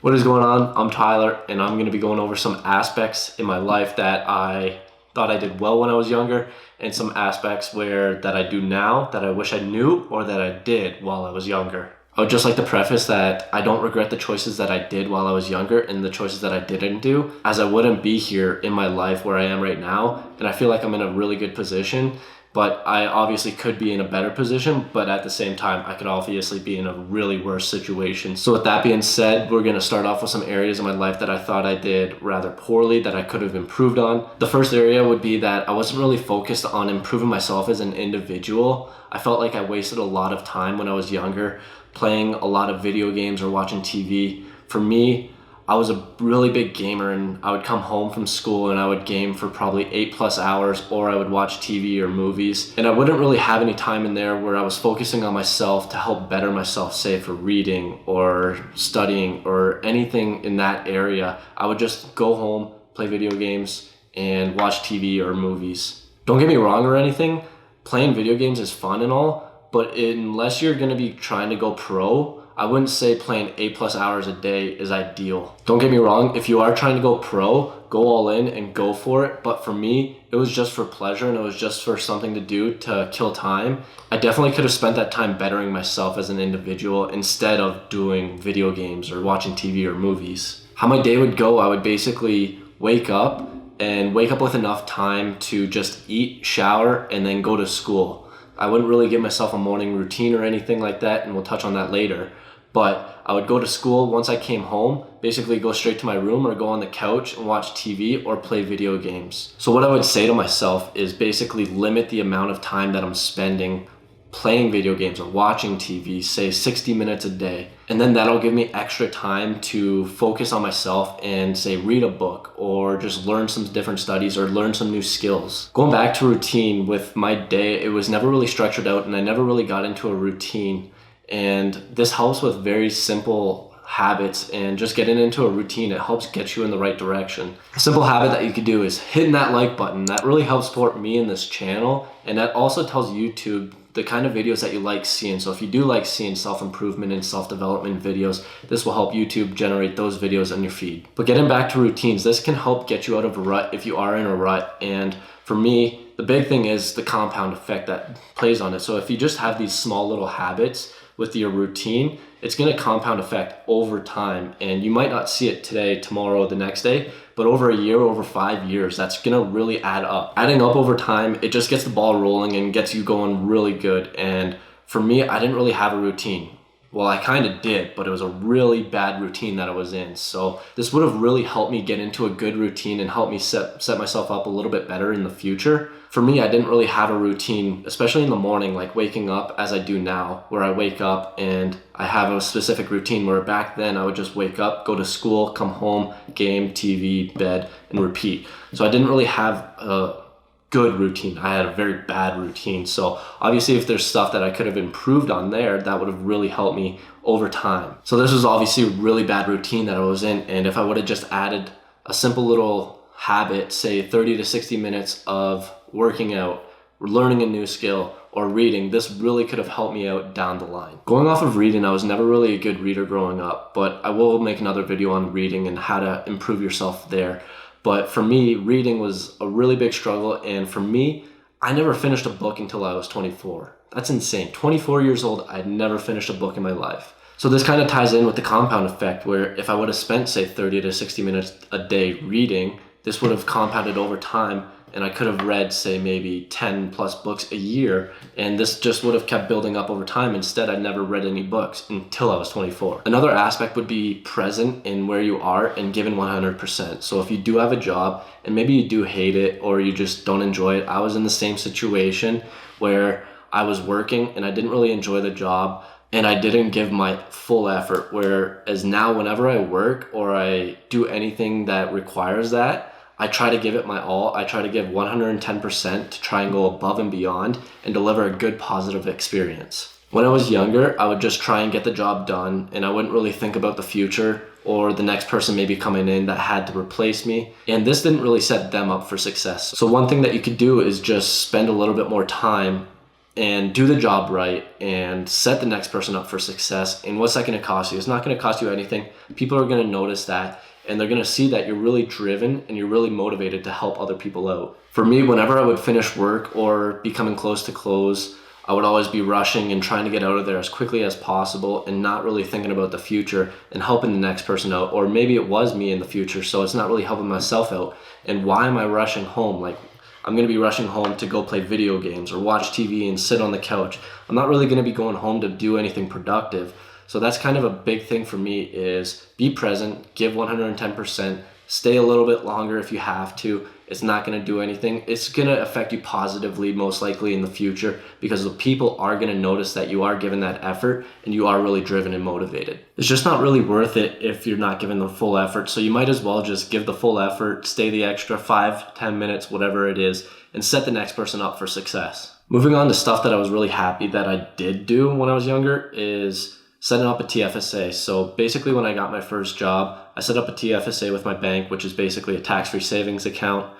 What is going on? I'm Tyler, and I'm going to be going over some aspects in my life that I thought I did well when I was younger, and some aspects that I do now that I wish I knew or that I did while I was younger. I would just like to preface that I don't regret the choices that I did while I was younger and the choices that I didn't do, as I wouldn't be here in my life where I am right now, and I feel like I'm in a really good position. But I obviously could be in a better position, but at the same time, I could obviously be in a really worse situation. So with that being said, we're gonna start off with some areas of my life that I thought I did rather poorly, that I could have improved on. The first area would be that I wasn't really focused on improving myself as an individual. I felt like I wasted a lot of time when I was younger, playing a lot of video games or watching TV. For me, I was a really big gamer, and I would come home from school and I would game for probably 8+ hours, or I would watch TV or movies. And I wouldn't really have any time in there where I was focusing on myself to help better myself, say for reading or studying or anything in that area. I would just go home, play video games, and watch TV or movies. Don't get me wrong or anything, playing video games is fun and all, but unless you're gonna be trying to go pro, I wouldn't say playing 8+ hours a day is ideal. Don't get me wrong, if you are trying to go pro, go all in and go for it. But for me, it was just for pleasure, and it was just for something to do to kill time. I definitely could have spent that time bettering myself as an individual instead of doing video games or watching TV or movies. How my day would go, I would basically wake up with enough time to just eat, shower, and then go to school. I wouldn't really give myself a morning routine or anything like that, and we'll touch on that later. But I would go to school. Once I came home, basically go straight to my room or go on the couch and watch TV or play video games. So what I would say to myself is basically limit the amount of time that I'm spending playing video games or watching TV, say 60 minutes a day. And then that'll give me extra time to focus on myself and say read a book or just learn some different studies or learn some new skills. Going back to routine with my day, it was never really structured out, and I never really got into a routine. And this helps with very simple habits, and just getting into a routine, it helps get you in the right direction. A simple habit that you could do is hitting that like button. That really helps support me in this channel, and that also tells YouTube the kind of videos that you like seeing. So if you do like seeing self-improvement and self-development videos, this will help YouTube generate those videos on your feed. But getting back to routines, this can help get you out of a rut if you are in a rut. And for me, the big thing is the compound effect that plays on it. So if you just have these small little habits with your routine, it's going to compound effect over time, and you might not see it today, tomorrow, the next day, but over a year, over 5 years, that's going to really add up. Adding up over time, it just gets the ball rolling and gets you going really good. And for me, I didn't really have a routine. Well, I kind of did, but it was a really bad routine that I was in. So this would have really helped me get into a good routine and help me set myself up a little bit better in the future. For me, I didn't really have a routine, especially in the morning, like waking up as I do now, where I wake up and I have a specific routine, where back then I would just wake up, go to school, come home, game, TV, bed, and repeat. So I didn't really have a good routine. I had a very bad routine. So obviously if there's stuff that I could have improved on there, that would have really helped me over time. So this was obviously a really bad routine that I was in, and if I would have just added a simple little habit, say 30 to 60 minutes of working out, learning a new skill, or reading, this really could have helped me out down the line. Going off of reading, I was never really a good reader growing up, but I will make another video on reading and how to improve yourself there. But for me, reading was a really big struggle, and for me, I never finished a book until I was 24. That's insane. 24 years old, I'd never finished a book in my life. So this kind of ties in with the compound effect, where if I would have spent, say, 30 to 60 minutes a day reading, this would have compounded over time, and I could have read, say, maybe 10+ books a year, and this just would have kept building up over time. Instead, I never read any books until I was 24. Another aspect would be present in where you are and given 100%. So if you do have a job, and maybe you do hate it or you just don't enjoy it, I was in the same situation where I was working and I didn't really enjoy the job, and I didn't give my full effort, whereas now whenever I work or I do anything that requires that, I try to give it my all. I try to give 110% to try and go above and beyond and deliver a good positive experience. When I was younger, I would just try and get the job done, and I wouldn't really think about the future or the next person maybe coming in that had to replace me. And this didn't really set them up for success. So one thing that you could do is just spend a little bit more time and do the job right and set the next person up for success. And what's that going to cost you? It's not going to cost you anything. People are going to notice that, and they're going to see that you're really driven and you're really motivated to help other people out. For me, whenever I would finish work or be coming close to close, I would always be rushing and trying to get out of there as quickly as possible and not really thinking about the future and helping the next person out. Or maybe it was me in the future, so it's not really helping myself out. And why am I rushing home? Like, I'm going to be rushing home to go play video games or watch TV and sit on the couch. I'm not really going to be going home to do anything productive. So that's kind of a big thing for me, is be present, give 110%, stay a little bit longer if you have to. It's not going to do anything. It's going to affect you positively, most likely in the future, because the people are going to notice that you are giving that effort and you are really driven and motivated. It's just not really worth it if you're not giving the full effort. So you might as well just give the full effort, stay the extra 5-10 minutes, whatever it is, and set the next person up for success. Moving on to stuff that I was really happy that I did do when I was younger is setting up a TFSA. So basically, when I got my first job, I set up a TFSA with my bank, which is basically a tax-free savings account.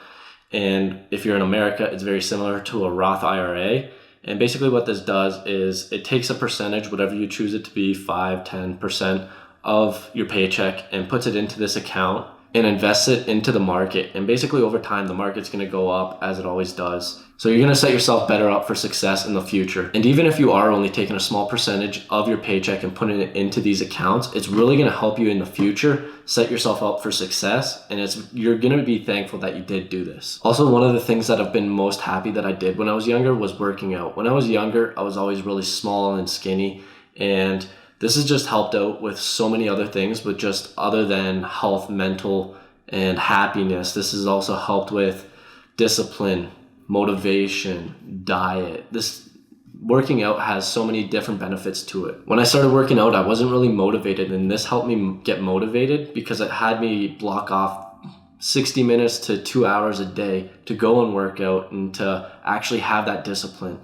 And if you're in America, it's very similar to a Roth IRA. And basically what this does is it takes a percentage, whatever you choose it to be, 5-10% of your paycheck, and puts it into this account and invests it into the market. And basically over time, the market's going to go up, as it always does. So you're going to set yourself better up for success in the future. And even if you are only taking a small percentage of your paycheck and putting it into these accounts, it's really going to help you in the future set yourself up for success. And you're going to be thankful that you did do this. Also, one of the things that I've been most happy that I did when I was younger was working out. When I was younger, I was always really small and skinny, and this has just helped out with so many other things, but just other than health, mental, and happiness. This has also helped with discipline, motivation, diet. This working out has so many different benefits to it. When I started working out, I wasn't really motivated, and this helped me get motivated because it had me block off 60 minutes to 2 hours a day to go and work out and to actually have that discipline.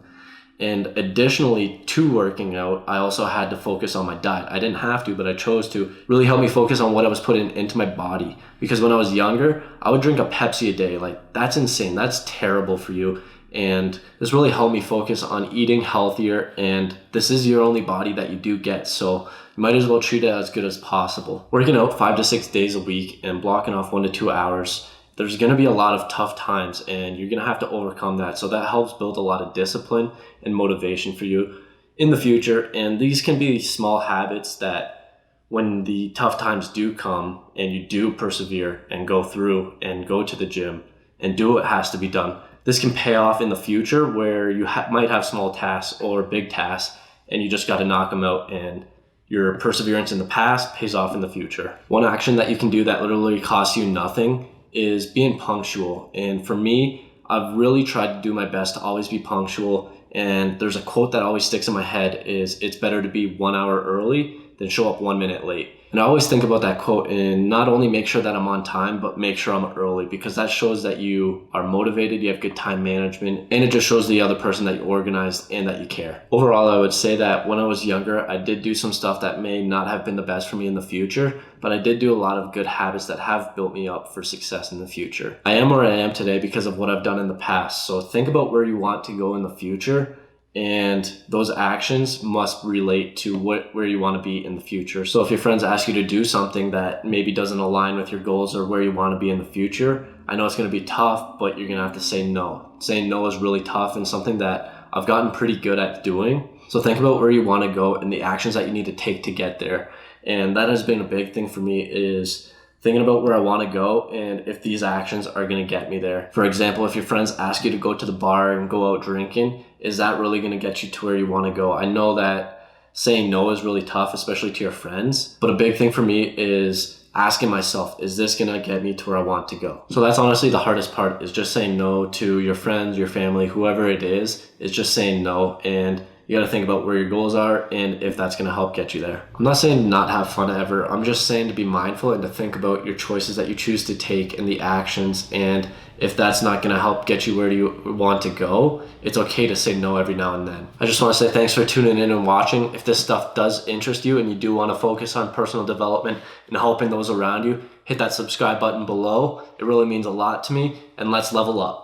And additionally to working out, I also had to focus on my diet. I didn't have to, but I chose to. Really help me focus on what I was putting into my body. Because when I was younger, I would drink a Pepsi a day. Like, that's insane. That's terrible for you. And this really helped me focus on eating healthier. And this is your only body that you do get. So you might as well treat it as good as possible. Working out 5 to 6 days a week and blocking off 1 to 2 hours, there's going to be a lot of tough times, and you're going to have to overcome that. So that helps build a lot of discipline and motivation for you in the future. And these can be small habits that when the tough times do come and you do persevere and go through and go to the gym and do what has to be done, this can pay off in the future where you might have small tasks or big tasks, and you just got to knock them out, and your perseverance in the past pays off in the future. One action that you can do that literally costs you nothing is being punctual. And for me, I've really tried to do my best to always be punctual. And there's a quote that always sticks in my head is, it's better to be 1 hour early than show up 1 minute late. And I always think about that quote and not only make sure that I'm on time, but make sure I'm early, because that shows that you are motivated, you have good time management, and it just shows the other person that you're organized and that you care. Overall, I would say that when I was younger, I did do some stuff that may not have been the best for me in the future, but I did do a lot of good habits that have built me up for success in the future. I am where I am today because of what I've done in the past. So think about where you want to go in the future, and those actions must relate to where you want to be in the future. So if your friends ask you to do something that maybe doesn't align with your goals or where you want to be in the future, I know it's going to be tough, but you're going to have to say no. Saying no is really tough and something that I've gotten pretty good at doing. So think about where you want to go and the actions that you need to take to get there. And that has been a big thing for me, is thinking about where I want to go and if these actions are going to get me there. For example, if your friends ask you to go to the bar and go out drinking, is that really going to get you to where you want to go? I know that saying no is really tough, especially to your friends, but a big thing for me is asking myself, is this going to get me to where I want to go? So that's honestly the hardest part, is just saying no to your friends, your family, whoever it is just saying no. And you got to think about where your goals are and if that's going to help get you there. I'm not saying not have fun ever. I'm just saying to be mindful and to think about your choices that you choose to take and the actions. And if that's not going to help get you where you want to go, it's okay to say no every now and then. I just want to say thanks for tuning in and watching. If this stuff does interest you and you do want to focus on personal development and helping those around you, hit that subscribe button below. It really means a lot to me, and let's level up.